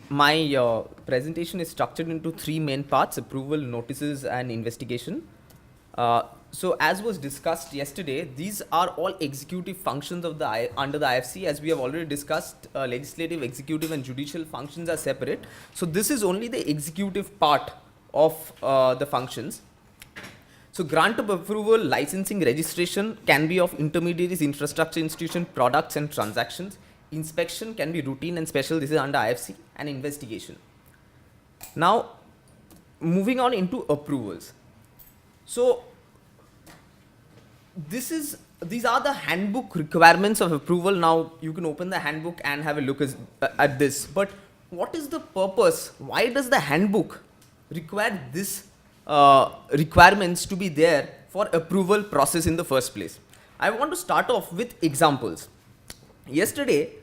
My presentation is structured into three main parts: approval, notices, and investigation. So as was discussed yesterday, these are all executive functions of the under the IFC. As we have already discussed, legislative, executive, and judicial functions are separate. So this is only the executive part of the functions. So grant of approval, licensing, registration can be of intermediaries, infrastructure institution, products and transactions. Inspection can be routine and special. This is under IFC. And investigation. Now, moving on into approvals. So these are the handbook requirements of approval. Now you can open the handbook and have a look at this. But what is the purpose? Why does the handbook require this requirements to be there for approval process in the first place? I want to start off with examples. Yesterday,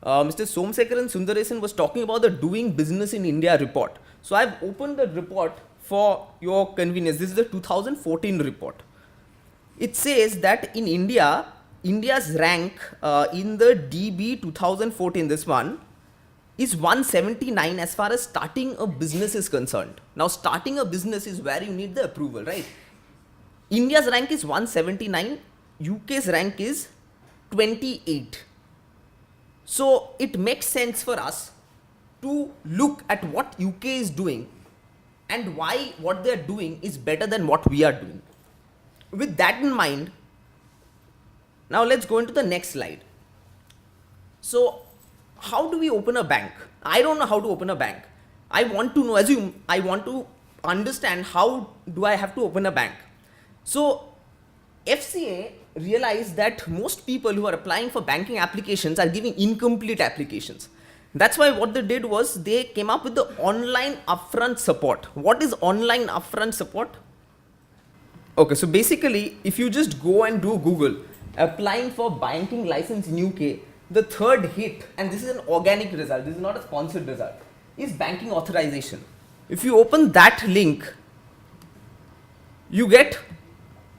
Mr. Somsekaran Sundaresan was talking about the Doing Business in India report. So I've opened the report for your convenience. This is the 2014 report. It says that in India, India's rank in the DB 2014, this one, is 179 as far as starting a business is concerned. Now starting a business is where you need the approval, right? India's rank is 179, UK's rank is 28. So it makes sense for us to look at what UK is doing and why what they are doing is better than what we are doing. With that in mind, now let's go into the next slide. So how do we open a bank? I don't know how to open a bank. I want to know, I want to understand how do I have to open a bank. So FCA realized that most people who are applying for banking applications are giving incomplete applications. That's why what they did was they came up with the online upfront support. What is online upfront support? Okay, so basically if you just go and do Google applying for banking license in UK, the third hit, and this is an organic result, this is not a sponsored result, is banking authorization. If you open that link, you get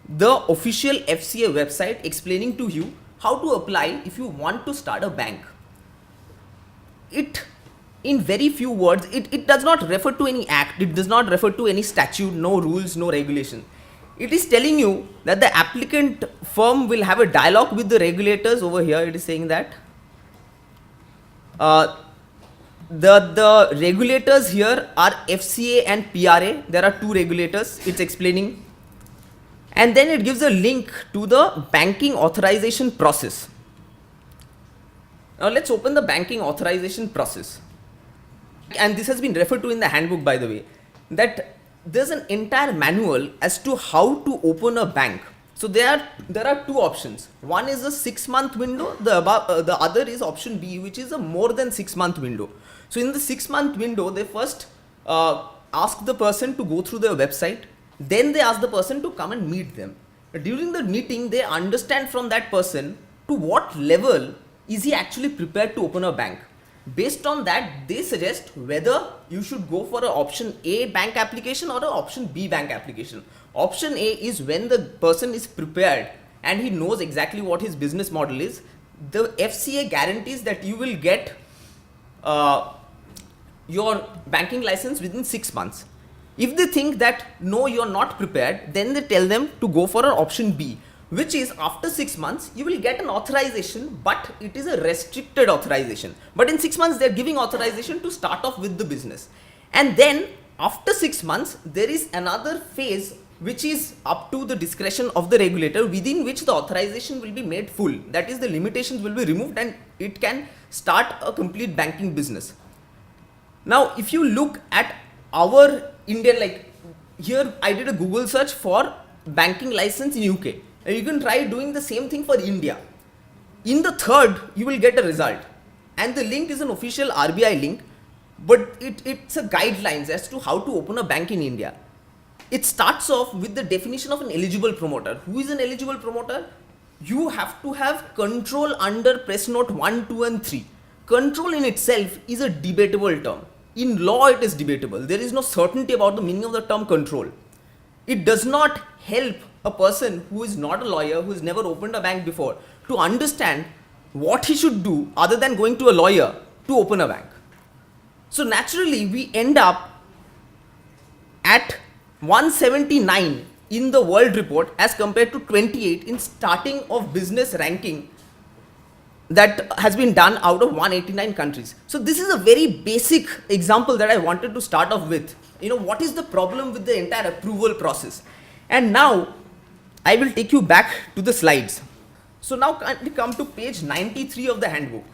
the official FCA website explaining to you how to apply if you want to start a bank. It, in very few words, it does not refer to any act, it does not refer to any statute, no rules, no regulation. It is telling you that the applicant firm will have a dialogue with the regulators. Over here it is saying that the regulators here are FCA and PRA. There are two regulators, it's explaining. And then it gives a link to the banking authorization process. Now let's open the banking authorization process. And this has been referred to in the handbook, by the way, that there's an entire manual as to how to open a bank. So there are two options. One is a 6-month window, the other is option B, which is a more than 6-month window. So in the 6-month window, they first ask the person to go through their website. Then they ask the person to come and meet them. During the meeting, they understand from that person to what level is he actually prepared to open a bank. Based on that, they suggest whether you should go for an option A bank application or an option B bank application. Option A is when the person is prepared and he knows exactly what his business model is. The FCA guarantees that you will get your banking license within 6 months. If they think that no, you're not prepared, then they tell them to go for an option B, which is after 6 months you will get an authorization, but it is a restricted authorization. But in 6 months they're giving authorization to start off with the business. And then after 6 months there is another phase which is up to the discretion of the regulator, within which the authorization will be made full. That is, the limitations will be removed and it can start a complete banking business. Now if you look at our Indian, like here I did a Google search for banking license in UK. And you can try doing the same thing for India. In the third, you will get a result. And the link is an official RBI link, but it's a guidelines as to how to open a bank in India. It starts off with the definition of an eligible promoter. Who is an eligible promoter? You have to have control under press note 1, 2 and 3. Control in itself is a debatable term. In law, it is debatable. There is no certainty about the meaning of the term control. It does not help a person who is not a lawyer, who has never opened a bank before, to understand what he should do other than going to a lawyer to open a bank. So naturally, we end up at 179 in the world report as compared to 28 in starting of business ranking that has been done out of 189 countries. So this is a very basic example that I wanted to start off with. What is the problem with the entire approval process? And now I will take you back to the slides. So now we come to page 93 of the handbook.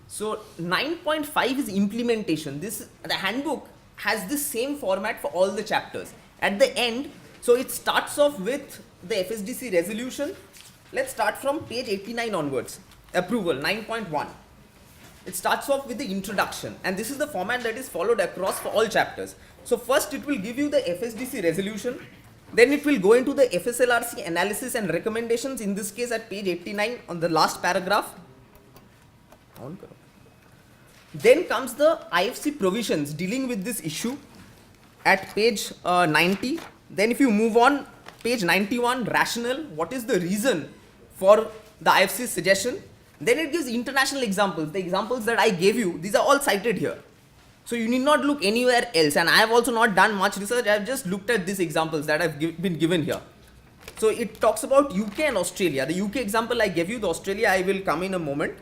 So 9.5 is implementation. The handbook has the same format for all the chapters. At the end, so it starts off with the FSDC resolution. Let's start from page 89 onwards. Approval 9.1. It starts off with the introduction, and this is the format that is followed across for all chapters. So first it will give you the FSDC resolution, then it will go into the FSLRC analysis and recommendations, in this case at page 89 on the last paragraph. Then comes the IFC provisions dealing with this issue at page 90. Then if you move on, page 91, rationale, what is the reason for the IFC suggestion. Then it gives international examples. The examples that I gave you, these are all cited here. So you need not look anywhere else. And I have also not done much research. I have just looked at these examples that have been given here. So it talks about UK and Australia. The UK example I gave you, the Australia I will come in a moment.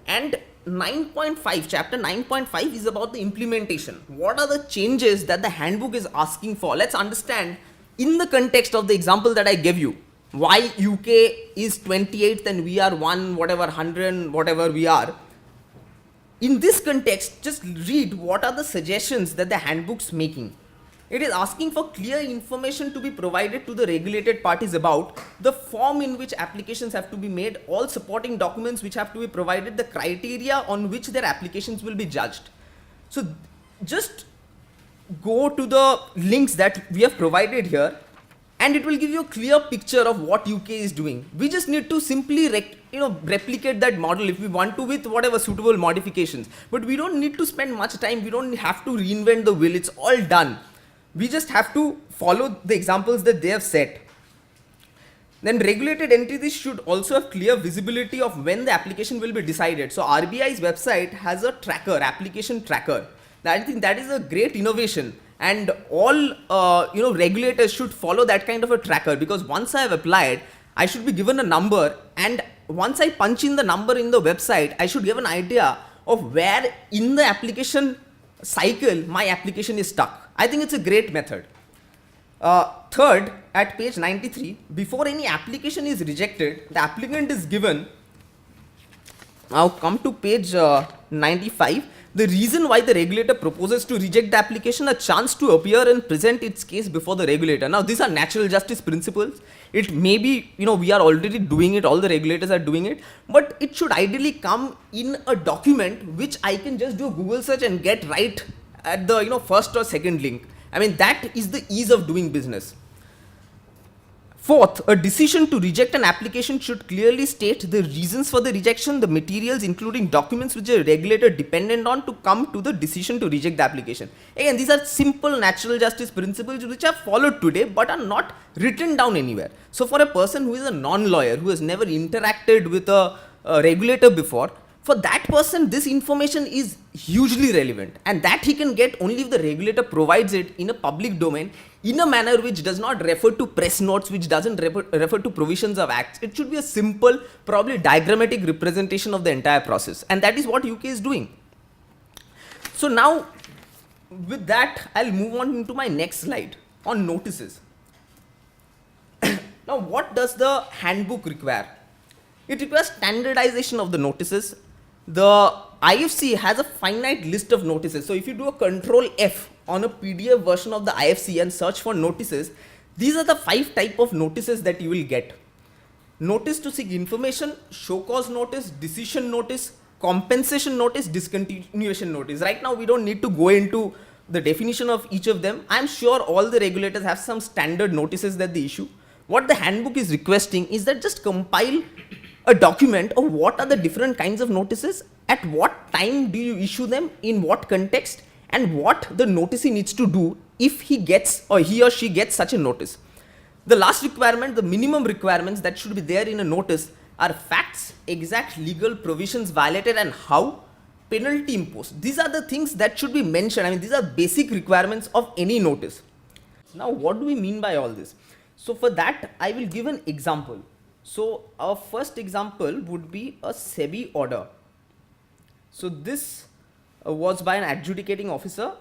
And 9.5, chapter 9.5 is about the implementation. What are the changes that the handbook is asking for? Let's understand in the context of the example that I gave you, why UK is 28th and we are 100, whatever we are. In this context, just read what are the suggestions that the handbook's making. It is asking for clear information to be provided to the regulated parties about the form in which applications have to be made, all supporting documents which have to be provided, the criteria on which their applications will be judged. So just go to the links that we have provided here, and it will give you a clear picture of what UK is doing. We just need to simply replicate that model if we want to, with whatever suitable modifications. But we don't need to spend much time. We don't have to reinvent the wheel. It's all done. We just have to follow the examples that they have set. Then regulated entities should also have clear visibility of when the application will be decided. So RBI's website has a tracker, application tracker. I think that is a great innovation. And all regulators should follow that kind of a tracker, because once I have applied, I should be given a number, and once I punch in the number in the website, I should give an idea of where in the application cycle my application is stuck. I think it's a great method. Third, at page 93, before any application is rejected, the applicant is given. Now come to page 95. The reason why the regulator proposes to reject the application, a chance to appear and present its case before the regulator. Now these are natural justice principles. It may be, we are already doing it, all the regulators are doing it, but it should ideally come in a document which I can just do a Google search and get right at the first or second link. I mean, that is the ease of doing business. Fourth, a decision to reject an application should clearly state the reasons for the rejection, the materials including documents which a regulator dependent on to come to the decision to reject the application. Again, these are simple natural justice principles which are followed today but are not written down anywhere. So for a person who is a non-lawyer, who has never interacted with a regulator before, for that person this information is hugely relevant, and that he can get only if the regulator provides it in a public domain in a manner which does not refer to press notes, which doesn't refer to provisions of acts. It should be a simple, probably diagrammatic representation of the entire process, and that is what UK is doing. So now with that, I'll move on into my next slide on notices. Now what does the handbook require? It requires standardization of the notices. The IFC has a finite list of notices. So if you do a control F on a PDF version of the IFC and search for notices, these are the 5 types of notices that you will get. Notice to seek information, show cause notice, decision notice, compensation notice, discontinuation notice. Right now we don't need to go into the definition of each of them. I'm sure all the regulators have some standard notices that they issue. What the handbook is requesting is that just compile a document of what are the different kinds of notices, at what time do you issue them, in what context, and what the noticee needs to do if he gets or he or she gets such a notice. The last requirement, the minimum requirements that should be there in a notice are facts, exact legal provisions violated, and how penalty imposed. These are the things that should be mentioned. I mean, these are basic requirements of any notice. Now, what do we mean by all this? So, for that, I will give an example. So, our first example would be a SEBI order. So, this was by an adjudicating officer.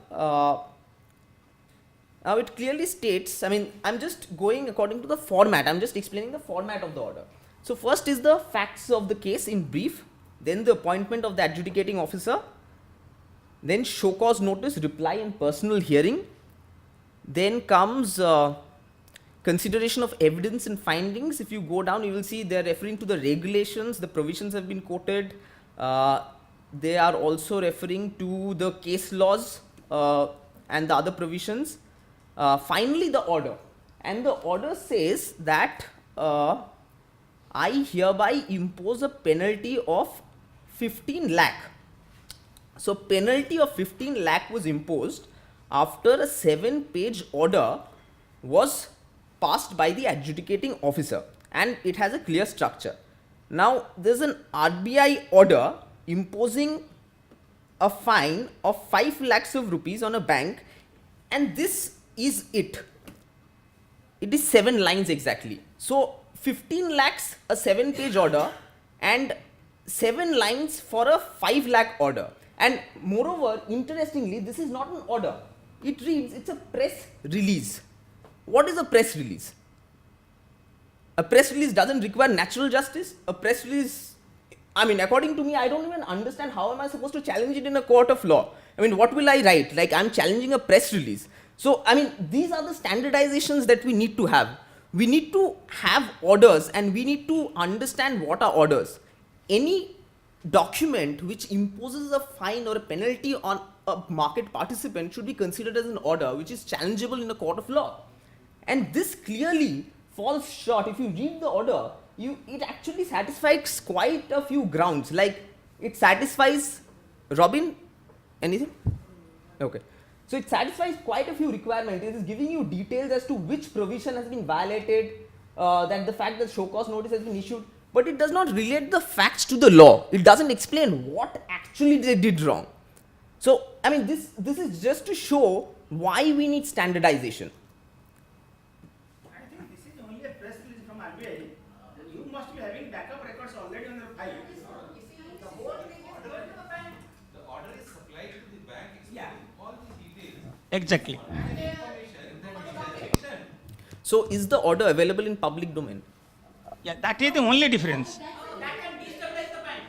Now it clearly states, I mean, I'm just going according to the format, I'm just explaining the format of the order. So first is the facts of the case in brief, then the appointment of the adjudicating officer, then show cause notice, reply and personal hearing, then comes consideration of evidence and findings. If you go down, you will see they're referring to the regulations, the provisions have been quoted, they are also referring to the case laws and the other provisions. Finally, the order, and the order says that I hereby impose a penalty of 15 lakh. So, penalty of 15 lakh was imposed after a 7-page order was passed by the adjudicating officer, and it has a clear structure. Now, there is an RBI order imposing a fine of 5 lakhs of rupees on a bank, and this is it. It is 7 lines exactly. So 15 lakhs a 7-page order and 7 lines for a 5 lakh order. And moreover, interestingly, this is not an order. It reads, it's a press release. What is a press release? A press release doesn't require natural justice. A press release, I mean, according to me, I don't even understand how am I supposed to challenge it in a court of law. I mean, what will I write? Like, I'm challenging a press release. So, I mean, these are the standardizations that we need to have. We need to have orders and we need to understand what are orders. Any document which imposes a fine or a penalty on a market participant should be considered as an order which is challengeable in a court of law. And this clearly falls short. If you read the order, it actually satisfies quite a few grounds. Like, it satisfies, Robin, anything? Okay. So it satisfies quite a few requirements. It is giving you details as to which provision has been violated, that the fact that show cause notice has been issued, but it does not relate the facts to the law. It doesn't explain what actually they did wrong. So, I mean, this is just to show why we need standardization. I think this is only a press release from RBI. You must be having backup records already on your file. The order is supplied to the bank, explaining all the details. Exactly. So, is the order available in public domain? Yeah, that is the only difference. That can destabilize the bank.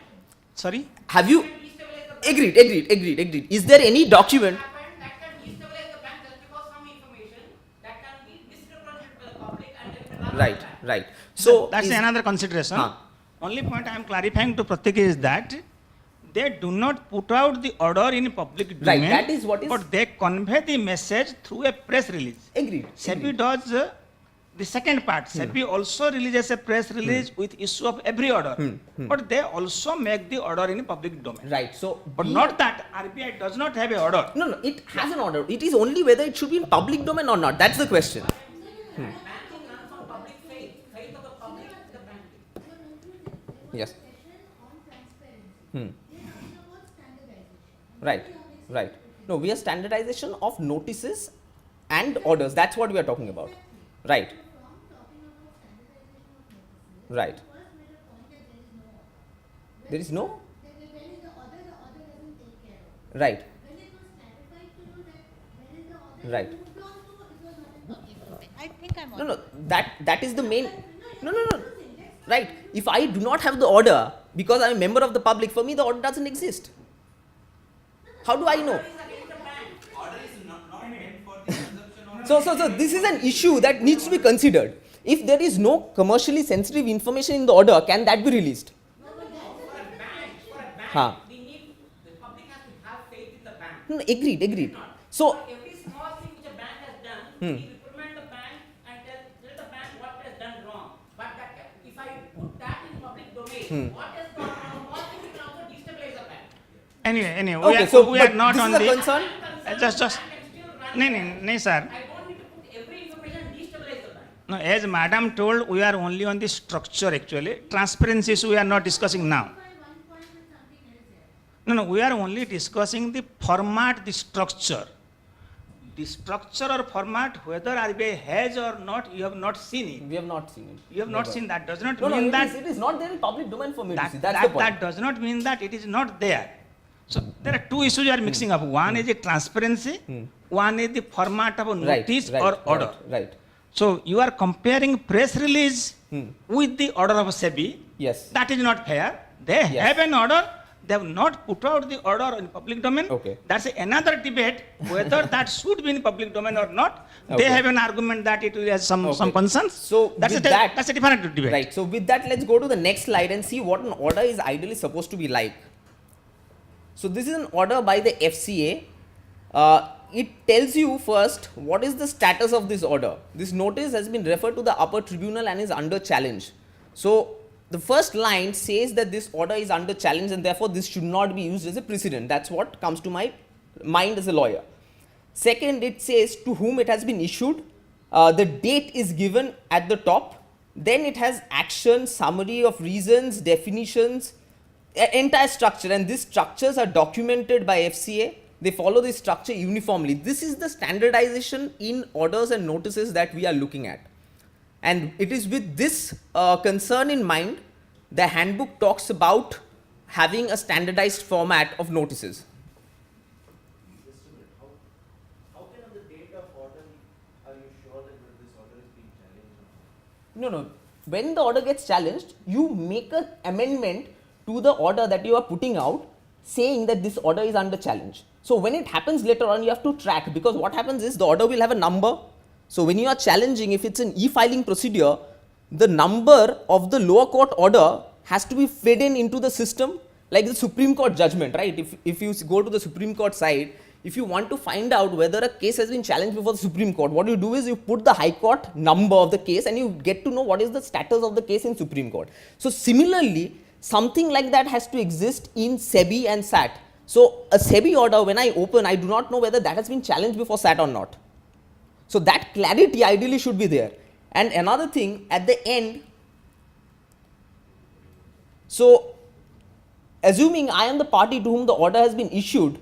Sorry? Have you Destabilize the bank. agreed? Is there any document? That can destabilize the bank just because some information that can be misrepresented by the public and it will harm the bank. Right. So That's is- another consideration. Huh. Only point I am clarifying to Pratik is that they do not put out the order in public Right, domain, that is what is- but they convey the message through a press release. Agreed. SEBI does the second part. SEBI also releases a press release with issue of every order, but they also make the order in public domain. Right. So, But we- not that RBI does not have a order. No, it has an order. It is only whether it should be in public domain or not. That's the question. Banking runs on public faith of the public in the banking. Yes. On transparency. We are talking about standardization. Right. No, we are standardization of notices and orders. That's what we are talking about. Right. From talking about standardization of notices, Right. you first made a point that there is no order. There is no. When is the order doesn't take care of. Right. When it was clarified to you that when is the order, Right. you moved on to it was not in public domain. I think I'm No. That is the main. No. Right. If I do not have the order because I'm a member of the public, for me the order doesn't exist. How do I know? Order is not meant for the consumption of. So this is an issue that needs to be considered. If there is no commercially sensitive information in the order, can that be released? For a bank, Huh. we need, the public has to have faith in the bank. No, agreed. So, For every small thing which a bank has done, we reprimand the bank and tell the bank what has done wrong. But if I put that in public domain, what has gone wrong, what thing will also destabilize the bank. Anyway, okay, so we are but not this on is a the. concern. Just. Bank can still run No, the bank. no, sir. I don't need to put every information and destabilize the bank. No, as madam told, we are only on the structure actually. Transparency issue we are not discussing now. By one point with something else here. No, we are only discussing the format, the structure. The structure or format, whether RBI has or not, you have not seen it. We have not seen it. You have not Never. seen that. Does not No, no, mean it that is, it is not there in public domain for me to that, see. That's that, the point. that does not mean that it is not there. So there are two issues you are mixing up. One is the transparency. One is the format of a notice or order. Right. So you are comparing press release with the order of SEBI. Yes. That is not fair. They Yes. have an order. They have not put out the order in public domain. Okay. That's another debate whether that should be in public domain or not. Okay. They have an argument that it has some Okay. concerns. So that's with a, that- that's a different debate. Right. So with that, let's go to the next slide and see what an order is ideally supposed to be like. So this is an order by the FCA. It tells you first what is the status of this order. This notice has been referred to the upper tribunal and is under challenge. So the first line says that this order is under challenge and therefore this should not be used as a precedent. That's what comes to my mind as a lawyer. Second, it says to whom it has been issued. The date is given at the top. Then it has action, summary of reasons, definitions, entire structure, and these structures are documented by FCA. They follow this structure uniformly. This is the standardization in orders and notices that we are looking at. And it is with this concern in mind, the handbook talks about having a standardized format of notices. Just a minute, how can on the date of order are you sure that this order is being challenged or not? No. When the order gets challenged, you make an amendment to the order that you are putting out saying that this order is under challenge. So when it happens later on, you have to track, because what happens is the order will have a number. So when you are challenging, if it's an e-filing procedure, the number of the lower court order has to be fed in into the system, like the Supreme Court judgment, right? If you go to the Supreme Court side, if you want to find out whether a case has been challenged before the Supreme Court, what you do is you put the High Court number of the case and you get to know what is the status of the case in Supreme Court. So similarly, something like that has to exist in SEBI and SAT. So a SEBI order, when I open, I do not know whether that has been challenged before SAT or not. So that clarity ideally should be there. And another thing at the end, so assuming I am the party to whom the order has been issued,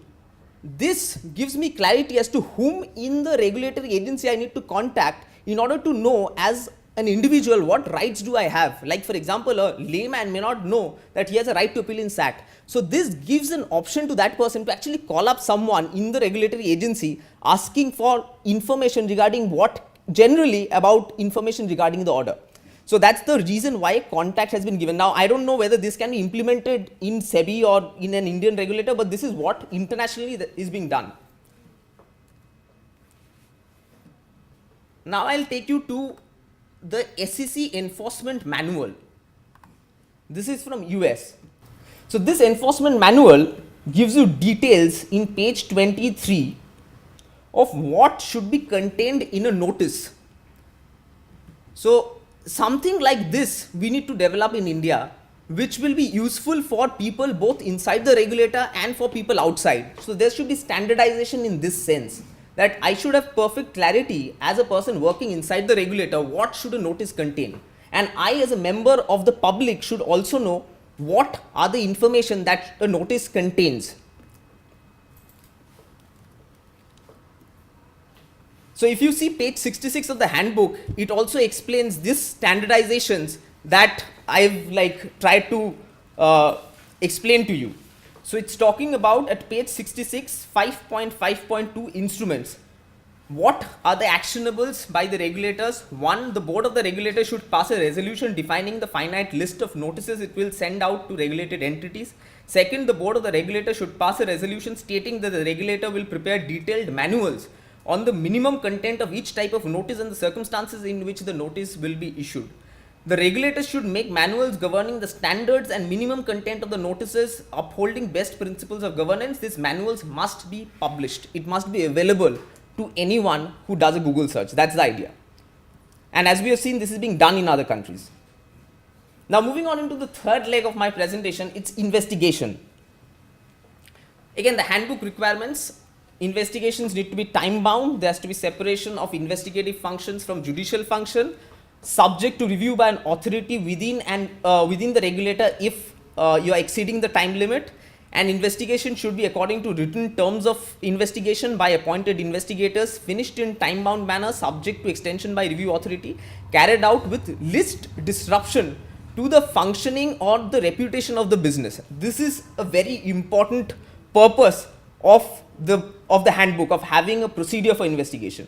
this gives me clarity as to whom in the regulatory agency I need to contact in order to know as an individual what rights do I have. Like for example, a layman may not know that he has a right to appeal in SAT. So this gives an option to that person to actually call up someone in the regulatory agency asking for information regarding what generally about information regarding the order. So that's the reason why contact has been given. Now I don't know whether this can be implemented in SEBI or in an Indian regulator, but this is what internationally is being done. Now I'll take you to the SEC enforcement manual. This is from US. So this enforcement manual gives you details in page 23 of what should be contained in a notice. So something like this we need to develop in India, which will be useful for people both inside the regulator and for people outside. So there should be standardization in this sense, that I should have perfect clarity as a person working inside the regulator, what should a notice contain. And I as a member of the public should also know what are the information that a notice contains. So if you see page 66 of the handbook, it also explains this standardizations that I've tried to explain to you. So it's talking about at page 66, 5.5.2 instruments. What are the actionables by the regulators? One, the board of the regulator should pass a resolution defining the finite list of notices it will send out to regulated entities. Second, the board of the regulator should pass a resolution stating that the regulator will prepare detailed manuals on the minimum content of each type of notice and the circumstances in which the notice will be issued. The regulator should make manuals governing the standards and minimum content of the notices, upholding best principles of governance. These manuals must be published. It must be available to anyone who does a Google search. That's the idea. And as we have seen, this is being done in other countries. Now moving on into the third leg of my presentation, it's investigation. Again, the handbook requirements, investigations need to be time bound. There has to be separation of investigative functions from judicial function. subject to review by an authority within the regulator if you are exceeding the time limit. An investigation should be according to written terms of investigation by appointed investigators, finished in time-bound manner, subject to extension by review authority, carried out with least disruption to the functioning or the reputation of the business. This is a very important purpose of the handbook, of having a procedure for investigation.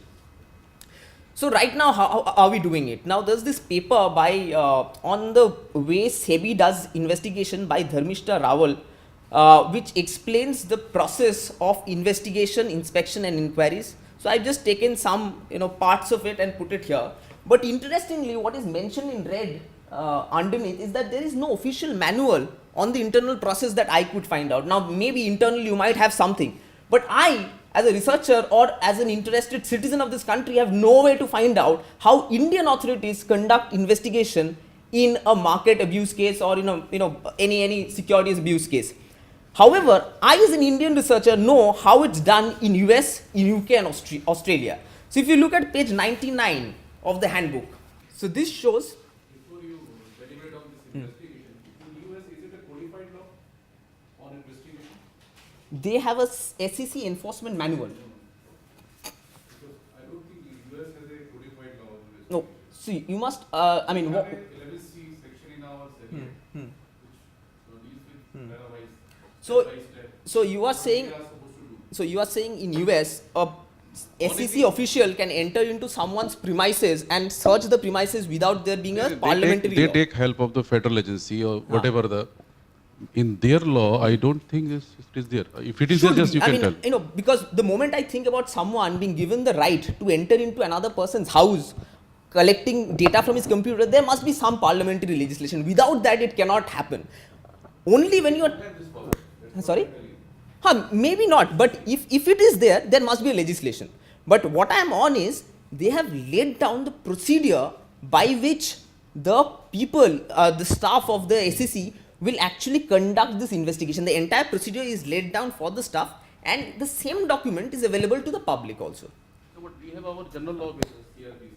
So right now, how are we doing it? Now there's this paper by on the way SEBI does investigation by Dharmishta Rawal, which explains the process of investigation, inspection and inquiries. So I've just taken some parts of it and put it here. But interestingly, what is mentioned in red underneath is that there is no official manual on the internal process that I could find out. Now maybe internally you might have something, but I, as a researcher or as an interested citizen of this country, have no way to find out how Indian authorities conduct investigation in a market abuse case or any securities abuse case. However, I as an Indian researcher know how it's done in US, in UK and Australia. So if you look at page 99 of the handbook, so this shows. Before you deliberate on this investigation, in US, is it a codified law on investigation? They have a SEC enforcement manual. Because I don't think the US has a codified law on investigation. No, see, you must. We have a 11C section in our SEBI, which deals with terrorize. So you are saying. What we are supposed to do. So you are saying in US, a SEC official can enter into someone's premises and search the premises without there being a parliamentary They law. take help of the federal agency or whatever the. In their law, I don't think it is there. If it is there, Should just be. you can tell. Because the moment I think about someone being given the right to enter into another person's house, collecting data from his computer, there must be some parliamentary legislation. Without that, it cannot happen. Only when you are. Sorry? Maybe not, but if it is there, there must be a legislation. But what I am on is, they have laid down the procedure by which the people, the staff of the SEC will actually conduct this investigation. The entire procedure is laid down for the staff, and the same document is available to the public also. No, but we have our general law basis, CRPC.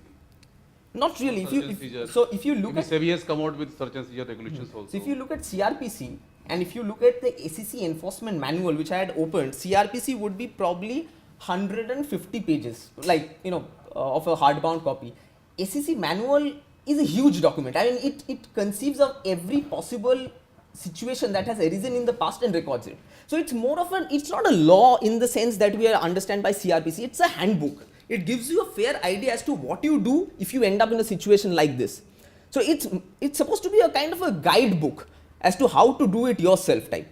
Not really. If you look Maybe at SEBI has come out with search and seizure regulations also. So if you look at CRPC and if you look at the SEC enforcement manual which I had opened, CRPC would be probably 150 pages, of a hardbound copy. SEC manual is a huge document. I mean, it conceives of every possible situation that has arisen in the past and records it. So it's more of it's not a law in the sense that we understand by CRPC. It's a handbook. It gives you a fair idea as to what you do if you end up in a situation like this. So it's supposed to be a kind of a guidebook as to how to do it yourself type.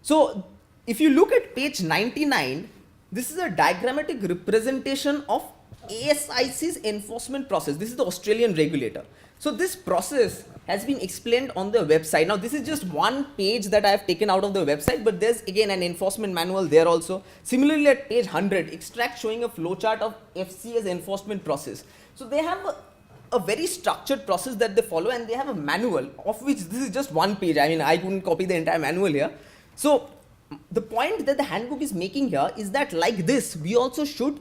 So if you look at page 99, this is a diagrammatic representation of ASIC's enforcement process. This is the Australian regulator. So this process has been explained on the website. Now this is just one page that I have taken out of the website, but there's again an enforcement manual there also. Similarly at page 100, extract showing a flowchart of FCA's enforcement process. So they have a very structured process that they follow, and they have a manual of which this is just one page. I mean, I couldn't copy the entire manual here. So the point that the handbook is making here is that like this, we also should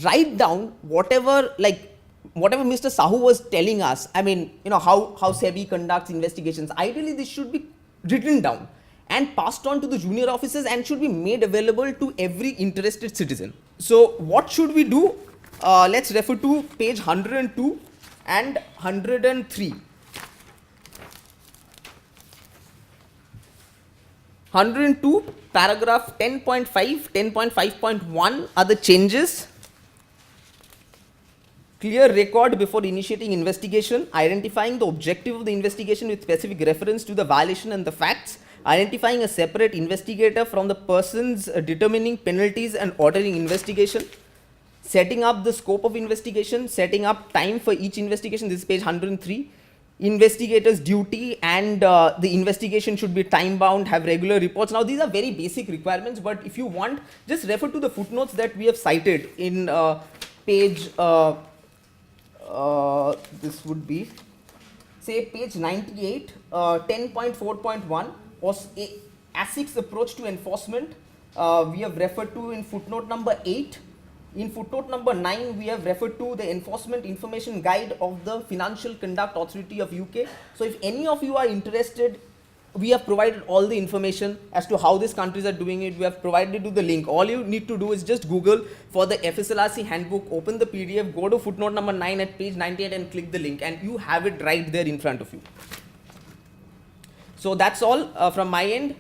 write down whatever Mr. Sahu was telling us. I mean, how SEBI conducts investigations. Ideally, this should be written down and passed on to the junior officers and should be made available to every interested citizen. So what should we do? Let's refer to page 102 and 103. 102, paragraph 10.5, 10.5.1 are the changes. Clear record before initiating investigation, identifying the objective of the investigation with specific reference to the violation and the facts, identifying a separate investigator from the persons determining penalties and ordering investigation, setting up the scope of investigation, setting up time for each investigation. This is page 103. Investigator's duty and the investigation should be time bound, have regular reports. Now these are very basic requirements, but if you want, just refer to the footnotes that we have cited in page this would be, say, page 98, 10.4.1, was ASIC's approach to enforcement. We have referred to in footnote number 8. In footnote number 9, we have referred to the Enforcement Information Guide of the Financial Conduct Authority of UK. So if any of you are interested, we have provided all the information as to how these countries are doing it. We have provided you the link. All you need to do is just Google for the FSLRC handbook, open the PDF, go to footnote number 9 at page 98 and click the link, and you have it right there in front of you. So that's all from my end.